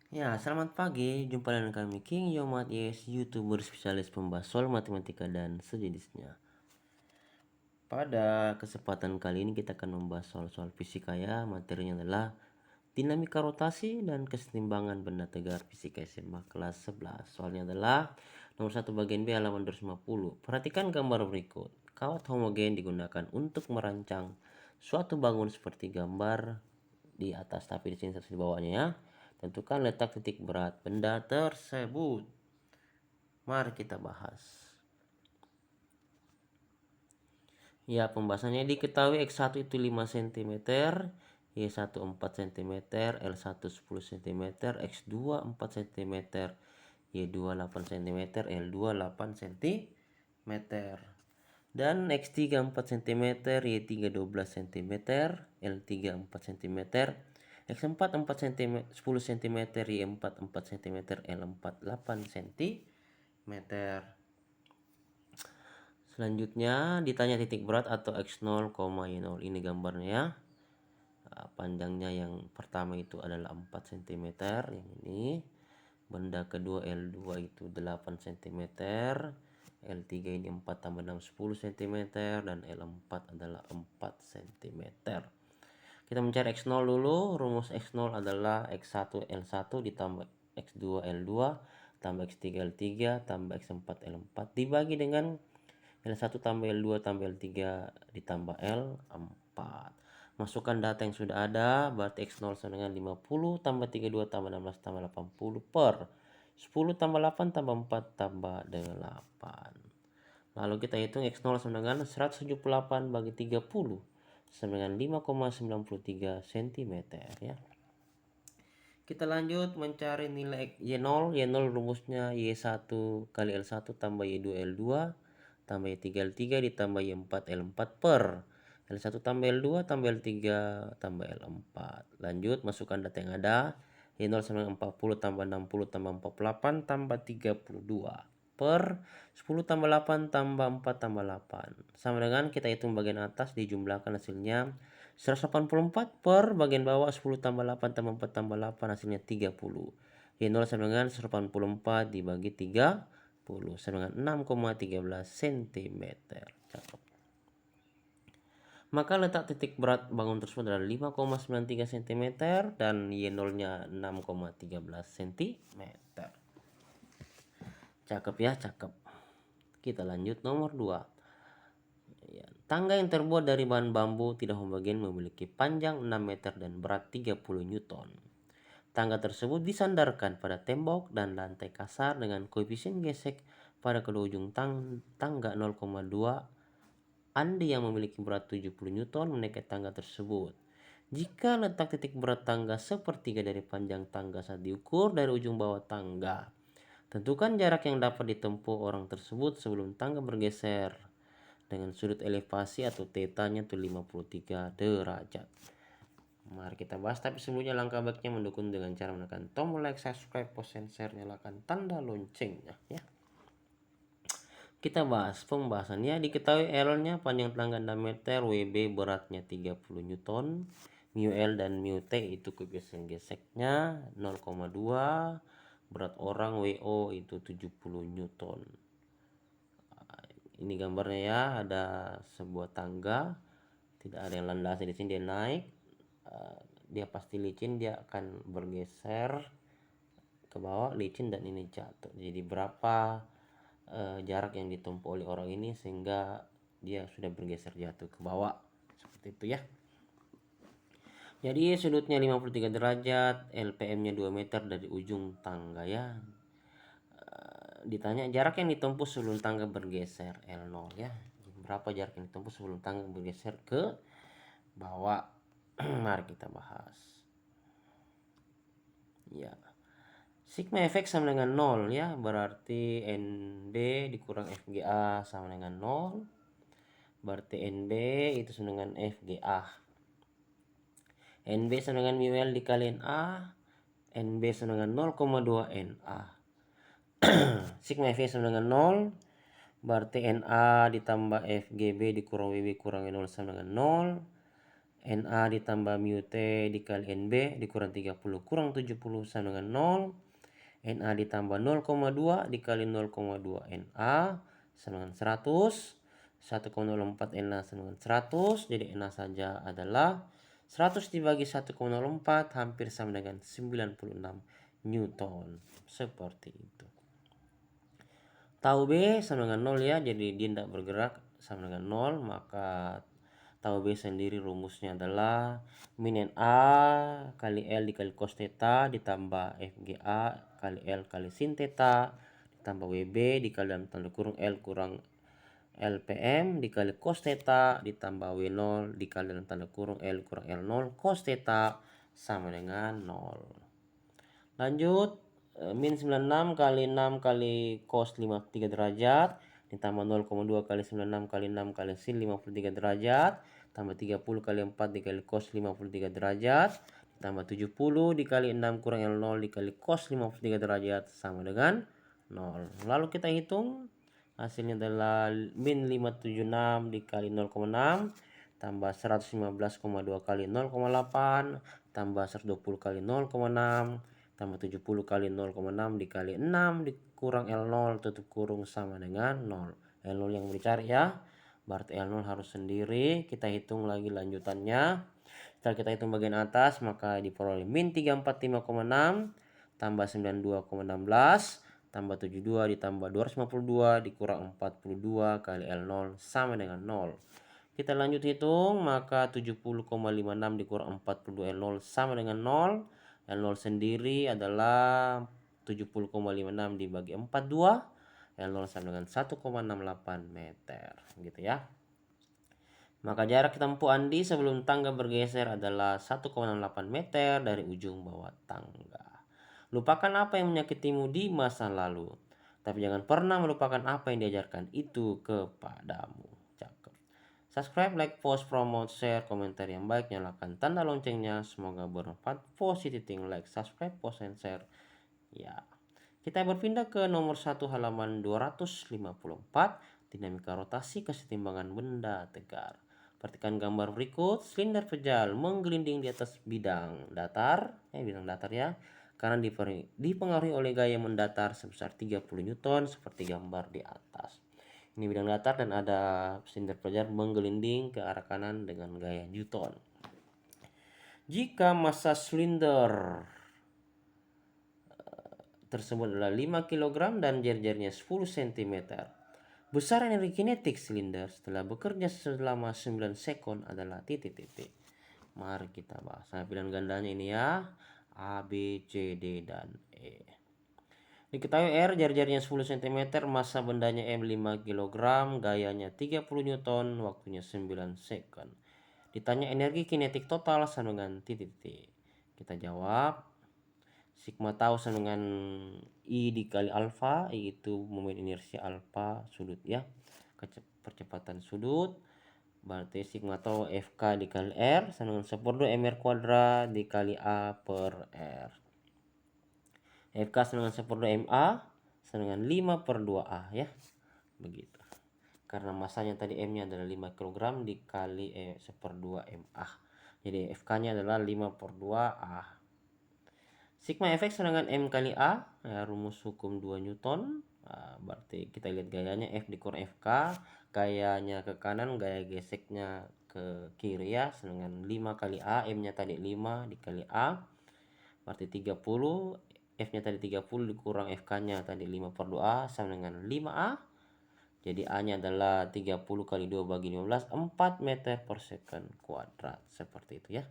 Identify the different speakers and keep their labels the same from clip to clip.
Speaker 1: Ya, selamat pagi. Jumpa dengan kami King Yomat Yes, YouTuber spesialis pembahas soal matematika dan sejenisnya. Pada kesempatan kali ini kita akan membahas soal-soal fisika ya. Materinya adalah dinamika rotasi dan kesetimbangan benda tegar fisika SMA kelas 11. Soalnya adalah nomor 1 bagian B halaman 250. Perhatikan gambar berikut. Kawat homogen digunakan untuk merancang suatu bangun seperti gambar di atas, tapi di sini harus di bawahnya ya. Tentukan letak titik berat benda tersebut. Mari kita bahas. Ya, pembahasannya diketahui X1 itu 5 cm, Y1 4 cm, L1 10 cm, X2 4 cm, Y2 8 cm, L2 8 cm. Dan X3 4 cm, Y3 12 cm, L3 4 cm, X4 4 cm, 10 cm, Y4 4 cm, L4 8 cm. Selanjutnya ditanya titik berat atau X0, Y0. Ini gambarnya ya. Panjangnya yang pertama itu adalah 4 cm, yang ini. Benda kedua L2 itu 8 cm, L3 ini 4 tambah 6 10 cm, dan L4 adalah 4 cm. Kita mencari X0 dulu. Rumus X0 adalah X1 L1 ditambah X2 L2 tambah X3 L3 tambah X4 L4 dibagi dengan L1 tambah L2 tambah L3 ditambah L4. Masukkan data yang sudah ada, berarti X0 sama dengan 50 tambah 32 tambah 16 tambah 80 per 10 tambah 8 tambah 4 tambah 8. Lalu kita hitung X0 sama dengan 178 bagi 30 sama dengan 5,93 cm ya. Kita lanjut mencari nilai Y0. Y0 rumusnya Y1 kali L1 tambah Y2 L2 tambah Y3 L3 ditambah Y4 L4 per L1 tambah L2 tambah L3 tambah L4. Lanjut masukkan data yang ada. Y0 sama dengan 40 tambah 60 tambah 48 tambah 32 per 10 tambah 8 tambah 4 tambah 8 sama dengan kita hitung bagian atas dijumlahkan hasilnya 184 per bagian bawah 10 tambah 8 tambah 4 tambah 8 hasilnya 30. Y0 sama dengan 184 dibagi 30 sama dengan 6,13 cm. Cakep. Maka letak titik berat bangun tersebut adalah 5,93 cm dan Y0-nya 6,13 cm. Cakep ya, cakep. Kita lanjut nomor 2. Ya, tangga yang terbuat dari bahan bambu tidak homogen memiliki panjang 6 meter dan berat 30 Newton. Tangga tersebut disandarkan pada tembok dan lantai kasar dengan koefisien gesek pada kedua ujung tangga 0,2. Andi yang memiliki berat 70 Newton menaiki tangga tersebut. Jika letak titik berat tangga sepertiga dari panjang tangga saat diukur dari ujung bawah tangga, tentukan jarak yang dapat ditempuh orang tersebut sebelum tangga bergeser dengan sudut elevasi atau θ-nya itu 53 derajat. Mari kita bahas, tapi sebelumnya langkah baiknya mendukung dengan cara menekan tombol like, subscribe, post, and share, nyalakan tanda loncengnya ya. Kita bahas pembahasannya. Diketahui L-nya panjang tangga 6 meter, WB beratnya 30 Newton, mu L dan mu T itu koefisien geseknya 0,2, berat orang WO itu 70 Newton. Ini gambarnya ya, ada sebuah tangga, tidak ada yang landasi di sini, dia naik, dia pasti licin, dia akan bergeser ke bawah, licin, dan ini jatuh. Jadi berapa jarak yang ditempuh oleh orang ini sehingga dia sudah bergeser jatuh ke bawah, seperti itu ya. Jadi sudutnya 53 derajat, LPM-nya 2 meter dari ujung tangga ya. Ditanya jarak yang ditempuh sebelum tangga bergeser, L0 ya. Berapa jarak yang ditempuh sebelum tangga bergeser ke bawah? Mari kita bahas. Ya. Sigma Fx sama dengan 0 ya, berarti ND dikurang FGA sama dengan 0. Berarti NB itu sama dengan FGA. NB sama dengan mu L dikali NA. NB sama dengan 0,2 NA. Sigma Fx sama dengan 0. Berarti NA ditambah FGB dikurang WB kurang 0 sama dengan 0. NA ditambah mu T dikali NB dikurang 30 kurang 70 sama dengan 0. NA ditambah 0,2 dikali 0,2 NA sama dengan 100. 1,04 NA sama dengan 100. Jadi NA saja adalah 100 dibagi 1,04 hampir sama dengan 96 Newton. Seperti itu. Tau B sama dengan 0 ya, jadi dia tidak bergerak sama dengan 0, maka tau B sendiri rumusnya adalah min A kali L dikali cos theta ditambah FGA kali L kali sin theta ditambah WB dikali dalam tanda kurung L kurang LPM dikali cos theta ditambah W0 dikali dalam tanda kurung L kurang L0 cos theta sama dengan 0. Lanjut, min 96 kali 6 kali cos 53 derajat ditambah 0,2 kali 96 kali 6 kali sin 53 derajat tambah 30 kali 4 dikali cos 53 derajat ditambah 70 dikali 6 kurang L0 dikali cos 53 derajat sama dengan 0. Lalu kita hitung, hasilnya adalah min 576 dikali 0,6 tambah 115,2 kali 0,8 tambah 120 kali 0,6 tambah 70 kali 0,6 dikali 6 dikurang L0 tutup kurung sama dengan 0. L0 yang dicari ya. Berarti L0 harus sendiri. Kita hitung lagi lanjutannya. Setelah kita hitung bagian atas maka diperoleh min 345,6 tambah 92,16 tambah 72 ditambah 252 dikurang 42 kali L0 sama dengan 0. Kita lanjut hitung, maka 70,56 dikurang 42 L0 sama dengan 0. L0 sendiri adalah 70,56 dibagi 42. L0 sama dengan 1,68 meter. Gitu ya. Maka jarak tempuh Andi sebelum tangga bergeser adalah 1,68 meter dari ujung bawah tangga. Lupakan apa yang menyakitimu di masa lalu. Tapi jangan pernah melupakan apa yang diajarkan itu kepadamu. Cakep. Subscribe, like, post, promote, share, komentar yang baik, nyalakan tanda loncengnya. Semoga bermanfaat. Positive think, like, subscribe, post, and share. Ya. Kita berpindah ke nomor 1 halaman 254. Dinamika rotasi kesetimbangan benda tegar. Perhatikan gambar berikut. Silinder pejal menggelinding di atas bidang datar. Bidang datar ya. Karena dipengaruhi oleh gaya mendatar sebesar 30 Newton seperti gambar di atas. Ini bidang datar dan ada silinder pejal menggelinding ke arah kanan dengan gaya Newton. Jika massa silinder tersebut adalah 5 kg dan jari-jarinya 10 cm. Besar energi kinetik silinder setelah bekerja selama 9 sekon adalah titik-titik. Mari kita bahas. Nah, pilihan gandanya ini ya. A, B, C, D, dan E. Diketahui R jari-jarinya 10 cm, massa bendanya M 5 kg, gayanya 30 Newton, waktunya 9 second. Ditanya energi kinetik total sama dengan titik-titik. Kita jawab. Sigma tau sama dengan I dikali alfa, I itu momen inersia alfa sudut ya. Percepatan sudut. Berarti sigma tau FK dikali R sama dengan 1/2 mr kuadrat dikali A per R. FK sama dengan 1/2 MA sama dengan 5/2A ya. Begitu. Karena masanya tadi M nya adalah 5 kg dikali 1/2 MA. Jadi FK nya adalah 5/2A. Sigma Fx sama dengan M kali A, ya, rumus hukum 2 Newton. Nah, berarti kita lihat gayanya F dikurang FK, gayanya ke kanan, gaya geseknya ke kiri ya, sama dengan 5 kali A, M nya tadi 5 dikali A, berarti 30, F nya tadi 30 dikurang FK nya tadi 5/2A sama dengan 5A. Jadi A nya adalah 30 kali 2 bagi 15, 4 meter per second kuadrat, seperti itu ya.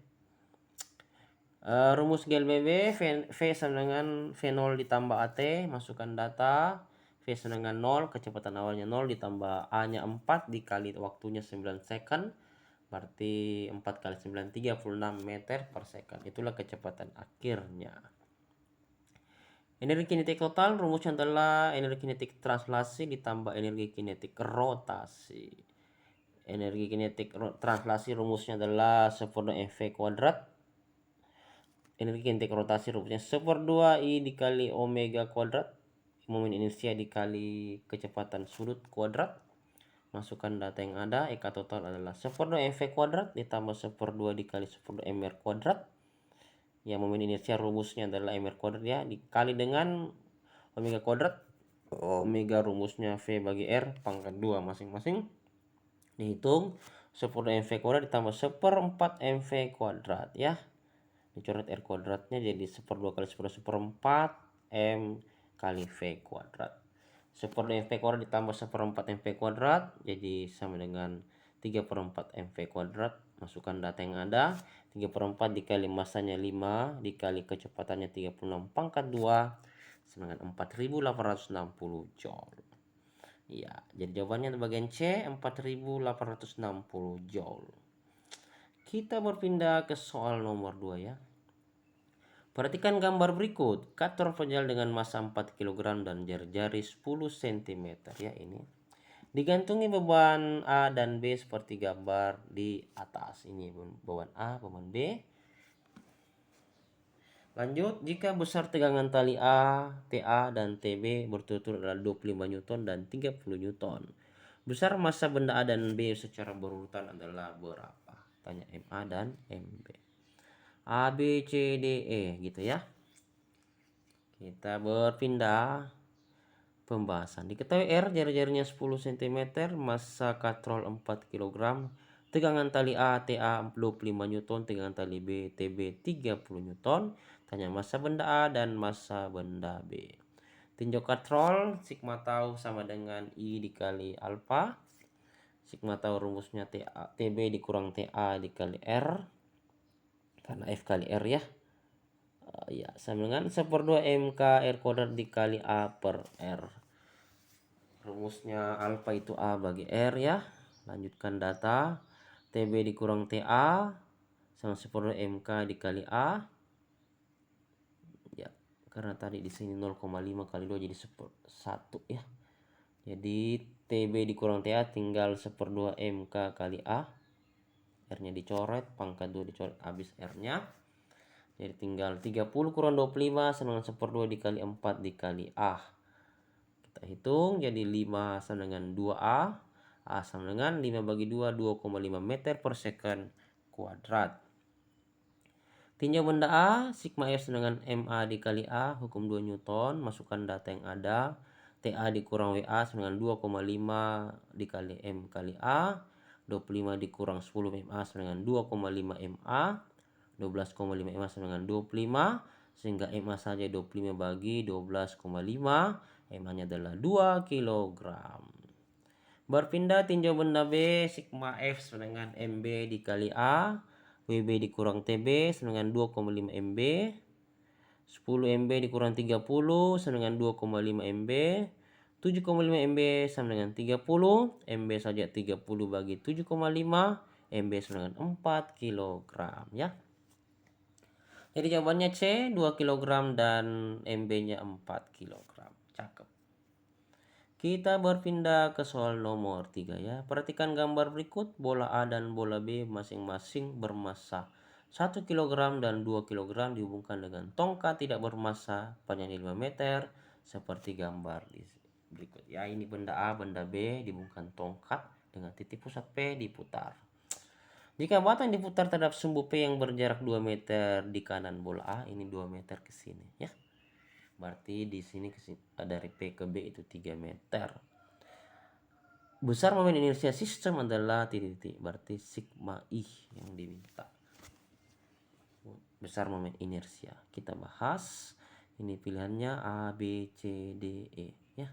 Speaker 1: Rumus GLBB V sama dengan V0 ditambah AT, masukkan data. V sama dengan 0, kecepatan awalnya 0 ditambah A nya 4 dikali waktunya 9 second, berarti 4 kali 9 36 meter per second. Itulah kecepatan akhirnya. Energi kinetik total rumusnya adalah energi kinetik translasi ditambah energi kinetik rotasi. Energi kinetik translasi rumusnya adalah 1/2 mv kuadrat. Energi kinetik rotasi rumusnya 1/2 I dikali omega kuadrat, momen inersia dikali kecepatan sudut kuadrat. Masukkan data yang ada, EK total adalah 1/2 MV kuadrat ditambah 1/2 dikali 1/2 MR kuadrat. Yang momen inersia rumusnya adalah MR kuadrat ya, dikali dengan omega kuadrat. Omega rumusnya V bagi R pangkat 2 masing-masing. Dihitung 1/2 MV kuadrat ditambah 1/4 MV kuadrat ya. Dicoret R kuadratnya jadi 1/2 kali 1/4 M kali V kuadrat. 1/2 MV kuadrat ditambah 1/4 MV kuadrat jadi sama dengan 3/4 MV kuadrat. Masukkan data yang ada, 3/4 dikali masanya 5 dikali kecepatannya 36 pangkat 2 sama dengan 4860 joule. Ya, jadi jawabannya bagian C 4860 joule. Kita berpindah ke soal nomor 2 ya. Perhatikan gambar berikut. Kator penjal dengan massa 4 kg dan jari-jari 10 cm ya ini. Digantungi beban A dan B seperti gambar di atas. Ini beban A, beban B. Lanjut, jika besar tegangan tali A, TA dan TB berturut-turut adalah 25 Newton dan 30 Newton. Besar massa benda A dan B secara berurutan adalah berapa? Tanya MA dan MB. A, B, C, D, E gitu ya. Kita berpindah pembahasan. Diketahui R jari-jarinya 10 cm, massa katrol 4 kg, tegangan tali A TA 25 Newton, tegangan tali B TB 30 Newton. Tanya massa benda A dan massa benda B. Tinjau katrol, sigma tau sama dengan I dikali alfa. Sigma tau rumusnya TB dikurang TA dikali R. Karena F kali R ya. Ya, sama dengan 1/2 MK R kuadrat dikali A per R. Rumusnya alfa itu A bagi R ya. Lanjutkan data. TB dikurang TA sama 1/2 MK dikali A. Ya, karena tadi di sini 0,5 kali 2 jadi 1 ya. Jadi TB dikurang TA tinggal 1/2 MK kali A. R-nya dicoret, pangkat 2 dicoret, habis R-nya. Jadi tinggal 30 kurang 25 sama dengan 1/2 dikali 4 dikali A. Kita hitung jadi 5 sama dengan 2A. A sama dengan 5 bagi 2, 2,5 meter per second kuadrat. Tinjau benda A, sigma F sama dengan MA dikali A, hukum 2 Newton. Masukkan data yang ada. TA dikurang WA sama dengan 2,5 dikali M kali A. 25 dikurang 10 MA sama dengan 2,5 MA. 12,5 MA sama dengan 25, sehingga MA saja 25 bagi 12,5, MA-nya adalah 2 kg. Berpindah tinjau benda B, sigma F sama dengan MB dikali A, WB dikurang TB sama dengan 2,5 MB, 10 MB dikurang 30 sama dengan 2,5 MB, 7,5 MB sama dengan 30, MB saja 30 bagi 7,5, MB sama dengan 4 kg ya. Jadi jawabannya C 2 kg dan MB-nya 4 kg. Cakep. Kita berpindah ke soal nomor 3 ya. Perhatikan gambar berikut. Bola A dan bola B masing-masing bermassa 1 kg dan 2 kg dihubungkan dengan tongkat tidak bermassa panjangnya 5 meter seperti gambar di berikut. Ya, ini benda A, benda B dihubungkan tongkat dengan titik pusat P diputar. Jika bata yang diputar terhadap sumbu P yang berjarak 2 meter di kanan bola A, ini 2 meter ke sini ya. Berarti di sini ke sini, dari P ke B itu 3 meter. Besar momen inersia sistem adalah titik-titik. Berarti sigma I yang diminta. Besar momen inersia. Kita bahas. Ini pilihannya A, B, C, D, E ya.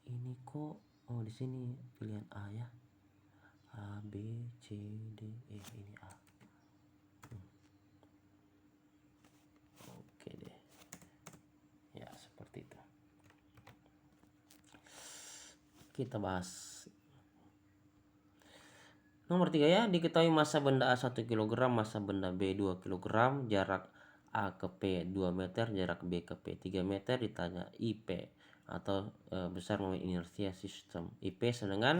Speaker 1: Ini kok di sini pilihan A ya. A, B, C, D, E, ini A. Oke deh. Ya, seperti itu. Kita bahas. Nomor 3 ya, diketahui massa benda A 1 kg, massa benda B 2 kg, jarak A ke P 2 meter, jarak B ke P 3 meter, ditanya IP atau besar momen inersia sistem. IP sama dengan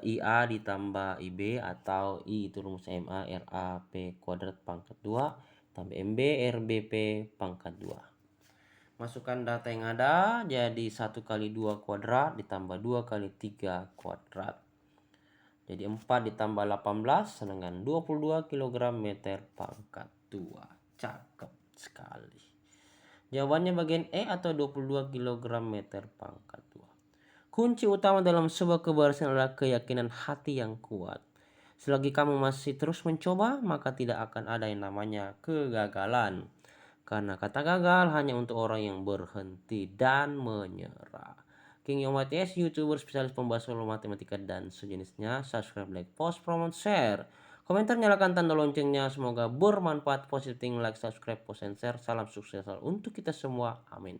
Speaker 1: IA ditambah IB atau I itu rumus MA RA P kuadrat pangkat 2 tambah MB RBP pangkat 2. Masukkan data yang ada, jadi 1 kali 2 kuadrat ditambah 2 kali 3 kuadrat. Jadi 4 ditambah 18 dengan 22 kg meter pangkat 2. Cakep sekali. Jawabannya bagian E atau 22 kg meter pangkat 2. Kunci utama dalam sebuah keberhasilan adalah keyakinan hati yang kuat. Selagi kamu masih terus mencoba, maka tidak akan ada yang namanya kegagalan. Karena kata gagal hanya untuk orang yang berhenti dan menyerah. King Yomatias, YouTuber spesialis pembahas soal matematika dan sejenisnya. Subscribe, like, post, promote, share. Komentar, nyalakan tanda loncengnya. Semoga bermanfaat. Positif, like, subscribe, post, and share. Salam sukses untuk kita semua. Amin.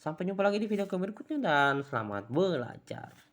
Speaker 1: Sampai jumpa lagi di video berikutnya dan selamat belajar.